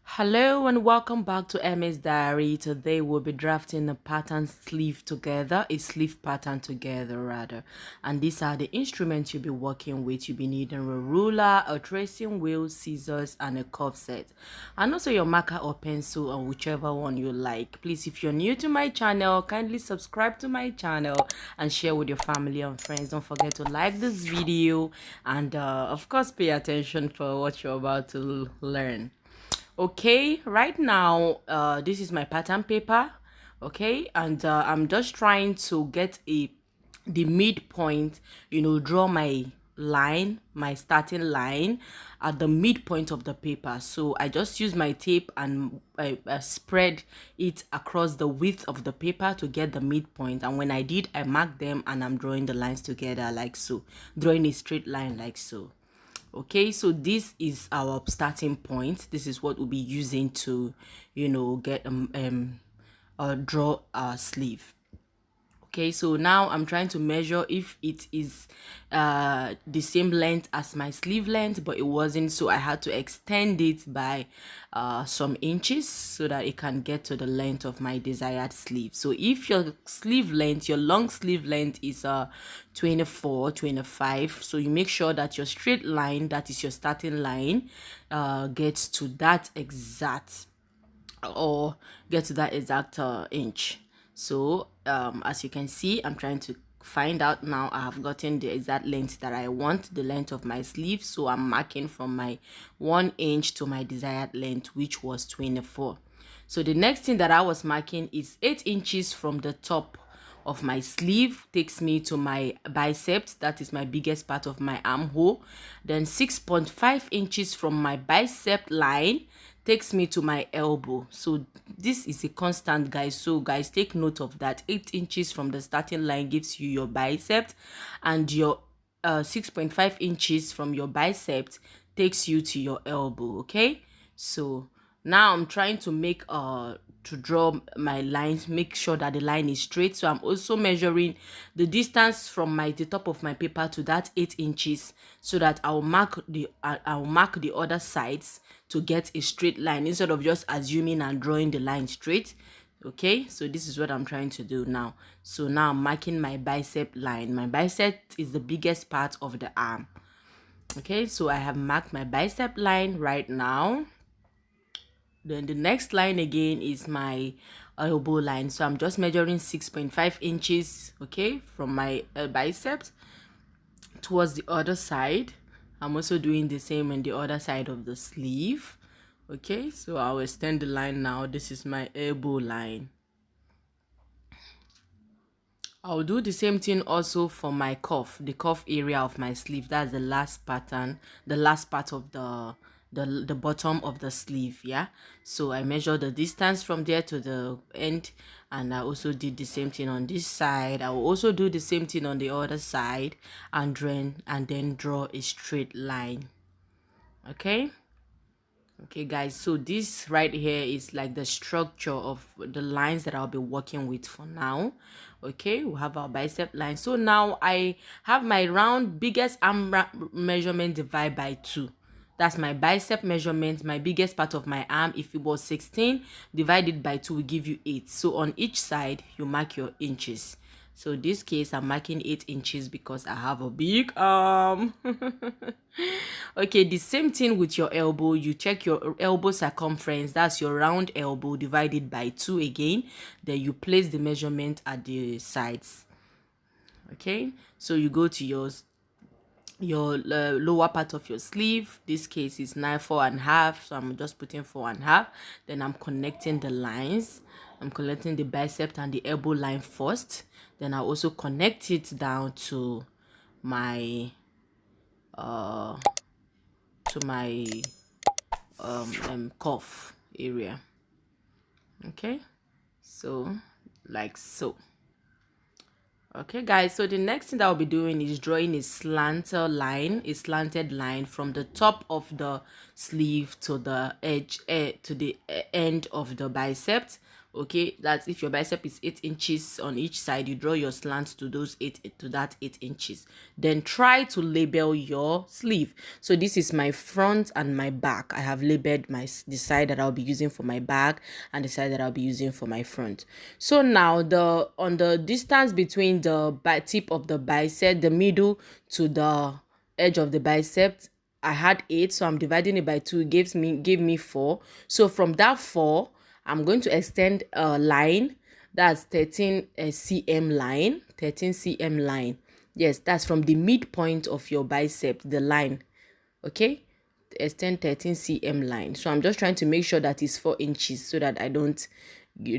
Hello and welcome back to M.A'S Diary. Today we'll be drafting a pattern sleeve together, a sleeve pattern together rather. And these are the instruments you'll be working with. You'll be needing a ruler, a tracing wheel, scissors, and a curve set. And also your marker or pencil or whichever one you like. Please, if you're new to my channel, kindly subscribe to my channel and share with your family and friends. Don't forget to like this video and of course pay attention for what you're about to learn. Okay, right now this is my pattern paper. Okay, and I'm just trying to get the midpoint, draw my line, my starting line at the midpoint of the paper. So I just use my tape and spread it across the width of the paper to get the midpoint. And when I did, I marked them and I'm drawing the lines together like so, drawing a straight line like so. Okay, so this is our starting point. This is what we'll be using to get draw our sleeve. Okay, so now I'm trying to measure if it is the same length as my sleeve length, but it wasn't, so I had to extend it by some inches so that it can get to the length of my desired sleeve. So if your sleeve length, your long sleeve length is 24, 25, so you make sure that your straight line, that is your starting line, gets to that exact inch. So as you can see, I'm trying to find out now. I have gotten the exact length that I want, the length of my sleeve. So I'm marking from my 1 inch to my desired length, which was 24. So the next thing that I was marking is 8 inches from the top of my sleeve, takes me to my biceps, that is my biggest part of my armhole. Then 6.5 inches from my bicep line takes me to my elbow. So this is a constant, guys, so guys, take note of that. 8 inches from the starting line gives you your bicep, and your 6.5 inches from your bicep takes you to your elbow. Okay, so now I'm trying to make to draw my lines, make sure that the line is straight. So I'm also measuring the distance from the top of my paper to that 8 inches, so that I'll mark the other sides to get a straight line instead of just assuming and drawing the line straight. Okay, so this is what I'm trying to do now. So now I'm marking my bicep line. My bicep is the biggest part of the arm. Okay, so I have marked my bicep line right now. Then the next line again is my elbow line. So I'm just measuring 6.5 inches, okay, from my biceps towards the other side. I'm also doing the same on the other side of the sleeve. Okay, so I'll extend the line now. This is my elbow line. I'll do the same thing also for my cuff, the cuff area of my sleeve. That's the last pattern, the last part of the bottom of the sleeve. Yeah, so I measure the distance from there to the end, and I also did the same thing on this side. I will also do the same thing on the other side, and then draw a straight line. Okay guys, so this right here is like the structure of the lines that I'll be working with for now. Okay, we have our bicep line. So now I have my round biggest arm measurement divided by 2. That's my bicep measurement, my biggest part of my arm. If it was 16 divided by 2 will give you 8. So on each side you mark your inches. So in this case I'm marking 8 inches because I have a big arm. Okay, the same thing with your elbow. You check your elbow circumference, that's your round elbow, divided by 2 again. Then you place the measurement at the sides. Okay, so you go to your lower part of your sleeve. This case is 4.5, so I'm just putting 4.5. Then I'm connecting the lines. I'm connecting the bicep and the elbow line first, then I also connect it down to my cuff area. Okay, so like so. Okay guys, so the next thing that I'll be doing is drawing a slanted line from the top of the sleeve to the edge to the end of the bicep. Okay, that's if your bicep is 8 inches on each side, you draw your slant to those 8 inches. Then try to label your sleeve. So this is my front and my back. I have labeled the side that I'll be using for my back and the side that I'll be using for my front. So now on the distance between the tip of the bicep, the middle to the edge of the bicep, I had 8, so I'm dividing it by 2. It gave me 4. So from that 4, I'm going to extend a line. That's 13 cm line. 13 cm line. Yes, that's from the midpoint of your bicep, the line. Okay, extend 13 cm line. So I'm just trying to make sure that it's 4 inches so that I don't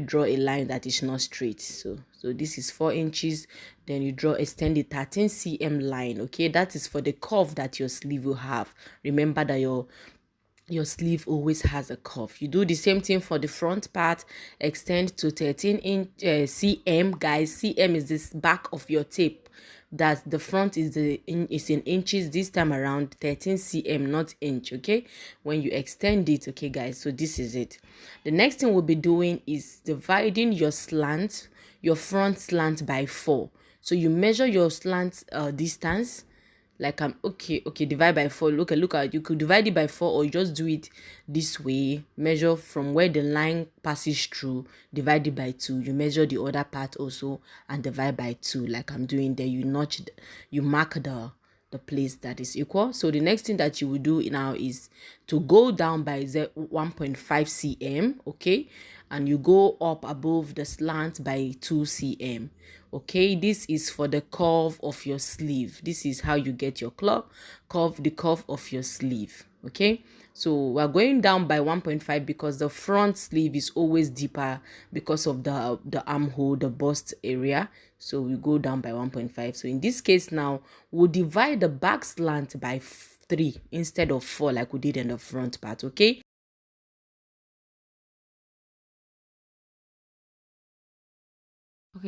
draw a line that is not straight. So this is 4 inches. Then you extend the 13 cm line. Okay, that is for the curve that your sleeve will have. Remember that your sleeve always has a curve. You do the same thing for the front part. Extend to 13 cm. Guys, cm is this back of your tape. That the front is in inches. This time around 13 cm, not inch. Okay, when you extend it. Okay guys, so this is it. The next thing we'll be doing is dividing your front slant by 4. So you measure your slant distance, like okay, divide by 4. Look at, you could divide it by 4, or you just do it this way. Measure from where the line passes through, divide it by 2. You measure the other part also and divide by 2, like I'm doing there. You mark the place that is equal. So the next thing that you will do now is to go down by 1.5 cm. Okay, and you go up above the slant by 2 cm. Okay, this is for the curve of your sleeve. This is how you get your the curve of your sleeve. Okay, so we're going down by 1.5 because the front sleeve is always deeper because of the armhole, the bust area. So we go down by 1.5. So in this case now, we'll divide the back slant by 3 instead of 4 like we did in the front part. Okay,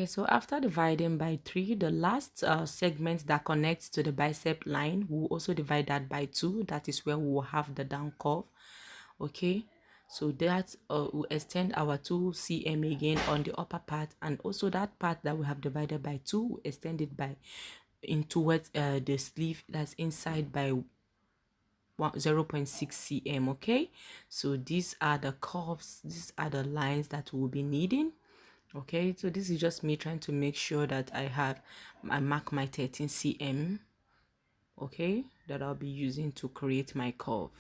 so after dividing by 3, the last segment that connects to the bicep line, we'll also divide that by 2. That is where we will have the down curve. Okay, so that will extend our 2 cm again on the upper part, and also that part that we have divided by 2, we'll extend it towards the sleeve that's inside by 0.6 cm. Okay, so these are the curves, these are the lines that we'll be needing. Okay, so this is just me trying to make sure that I mark my 13 cm, okay, that I'll be using to create my curve.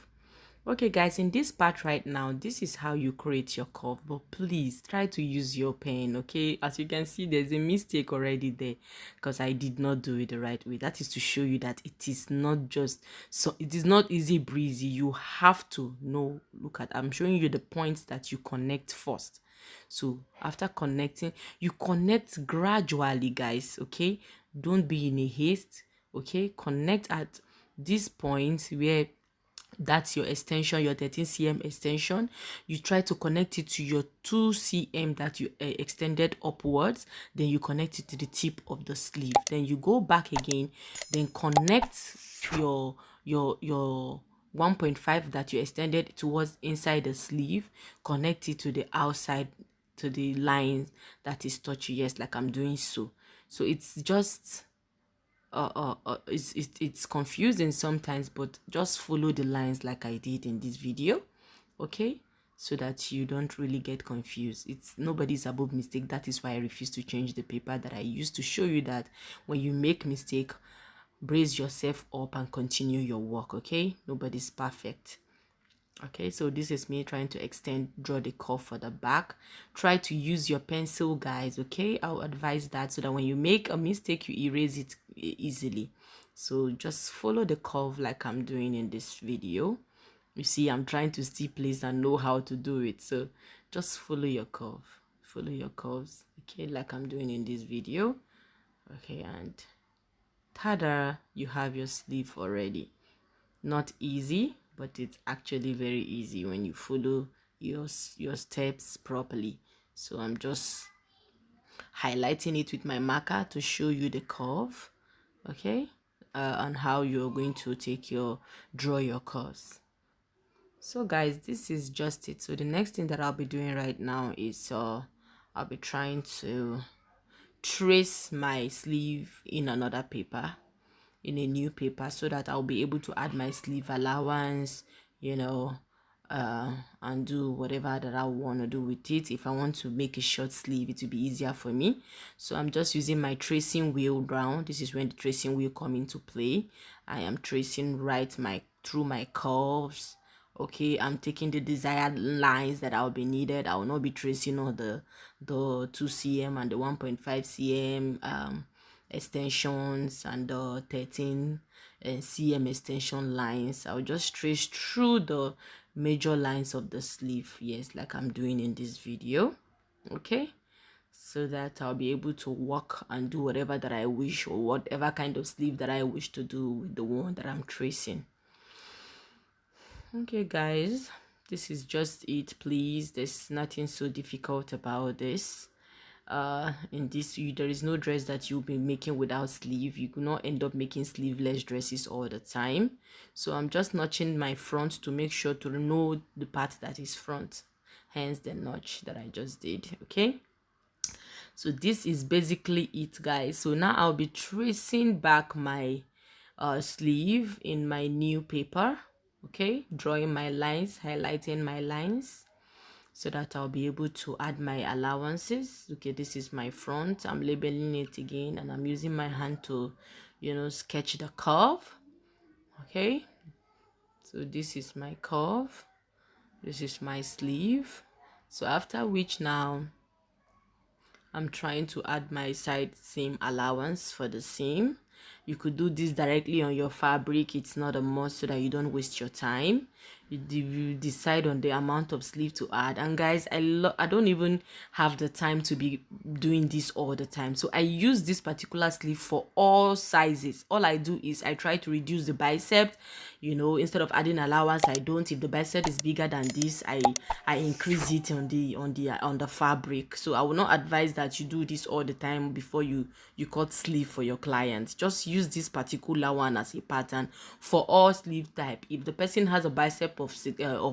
Okay guys, in this part right now, this is how you create your curve, but please try to use your pen. Okay, as you can see, there's a mistake already there because I did not do it the right way. That is to show you that it is not it is not easy breezy. You have to know. Look at, I'm showing you the points that you connect first. So after connecting, you connect gradually, guys. Okay, don't be in a haste. Okay, connect at this point where that's your extension, your 13 cm extension. You try to connect it to your 2 cm that you extended upwards. Then you connect it to the tip of the sleeve. Then you go back again, then connect your 1.5 that you extended towards inside the sleeve. Connect it to the outside, to the line that is touching. Yes, like I'm doing so. So it's just it's confusing sometimes, but just follow the lines like I did in this video. Okay, so that you don't really get confused. Nobody's above mistake. That is why I refuse to change the paper that I used to show you that when you make mistake, brace yourself up and continue your work. Okay, nobody's perfect. Okay, so this is me trying to draw the curve for the back. Try to use your pencil, guys. Okay, I'll advise that so that when you make a mistake, you erase it easily. So just follow the curve like I'm doing in this video. You see, I'm trying to see place and know how to do it. So just follow your curve. Follow your curves. Okay, like I'm doing in this video. Okay, and tada, you have your sleeve already. Not easy, but it's actually very easy when you follow your steps properly. So I'm just highlighting it with my marker to show you the curve, okay, and how you're going to draw your curves. So guys, this is just it. So the next thing that I'll be doing right now is I'll be trying to trace my sleeve in another paper, in a new paper, so that I'll be able to add my sleeve allowance, you know, and do whatever that I want to do with it. If I want to make a short sleeve, it will be easier for me. So I'm just using my tracing wheel round. This is when the tracing wheel come into play. I am tracing through my curves. Okay, I'm taking the desired lines that I'll be needed. I will not be tracing all the 2 cm and the 1.5 cm extensions and the 13 cm extension lines. I'll just trace through the major lines of the sleeve, yes, like I'm doing in this video. Okay, so that I'll be able to work and do whatever that I wish, or whatever kind of sleeve that I wish to do with the one that I'm tracing. Okay guys, this is just it. Please, there's nothing so difficult about this. In this, there is no dress that you'll be making without sleeve. You will not end up making sleeveless dresses all the time. So I'm just notching my front to make sure to know the part that is front, hence the notch that I just did. Okay, so this is basically it, guys. So now I'll be tracing back my sleeve in my new paper. Okay, drawing my lines, highlighting my lines, so that I'll be able to add my allowances. Okay, this is my front. I'm labeling it again, and I'm using my hand to, sketch the curve. Okay, so this is my curve, this is my sleeve. So after which, now I'm trying to add my side seam allowance for the seam. You could do this directly on your fabric. It's not a must, so that you don't waste your time. You decide on the amount of sleeve to add. And guys, I don't even have the time to be doing this all the time, so I use this particular sleeve for all sizes. All I do is I try to reduce the bicep, instead of adding allowance. I don't. If the bicep is bigger than this, I increase it on the fabric. So I will not advise that you do this all the time before you cut sleeve for your clients. Just use this particular one as a pattern for all sleeve type. If the person has a bicep of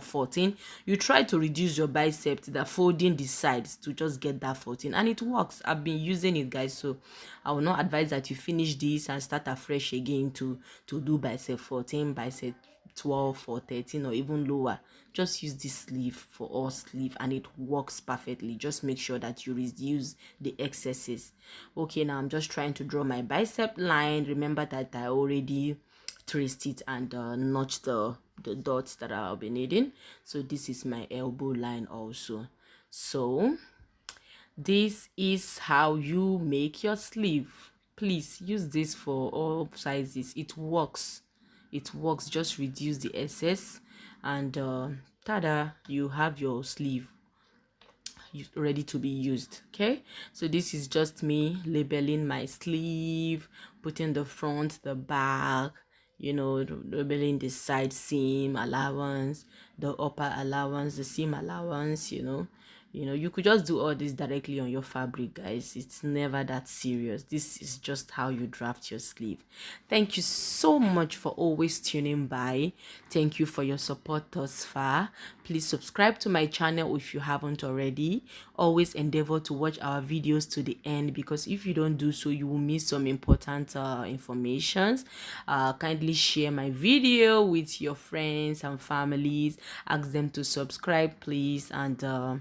14, you try to reduce your bicep to the folding the sides to just get that 14, and it works. I've been using it, guys. So I will not advise that you finish this and start afresh again to do bicep 14, bicep 12 or 13, or even lower. Just use this sleeve for all sleeve, and it works perfectly. Just make sure that you reduce the excesses. Okay, now I'm just trying to draw my bicep line. Remember that I already traced it and notched the dots that I'll be needing. So this is my elbow line also. So this is how you make your sleeve. Please use this for all sizes. It works. It works. Just reduce the excess, and tada, you have your sleeve ready to be used. Okay, so this is just me labeling my sleeve, putting the front, the back, labeling the side seam allowance, the upper allowance, the seam allowance. You could just do all this directly on your fabric, guys. It's never that serious. This is just how you draft your sleeve. Thank you so much for always tuning by. Thank you for your support thus far. Please subscribe to my channel if you haven't already. Always endeavor to watch our videos to the end, because if you don't do so, you will miss some important informations. Kindly share my video with your friends and families. Ask them to subscribe, please. And a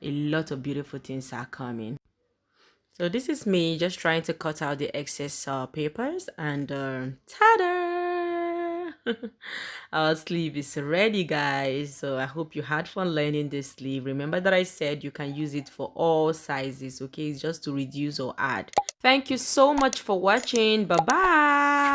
lot of beautiful things are coming. So this is me just trying to cut out the excess papers, and ta-da! Our sleeve is ready, guys. So I hope you had fun learning this sleeve. Remember that I said you can use it for all sizes. Okay, it's just to reduce or add. Thank you so much for watching. Bye bye.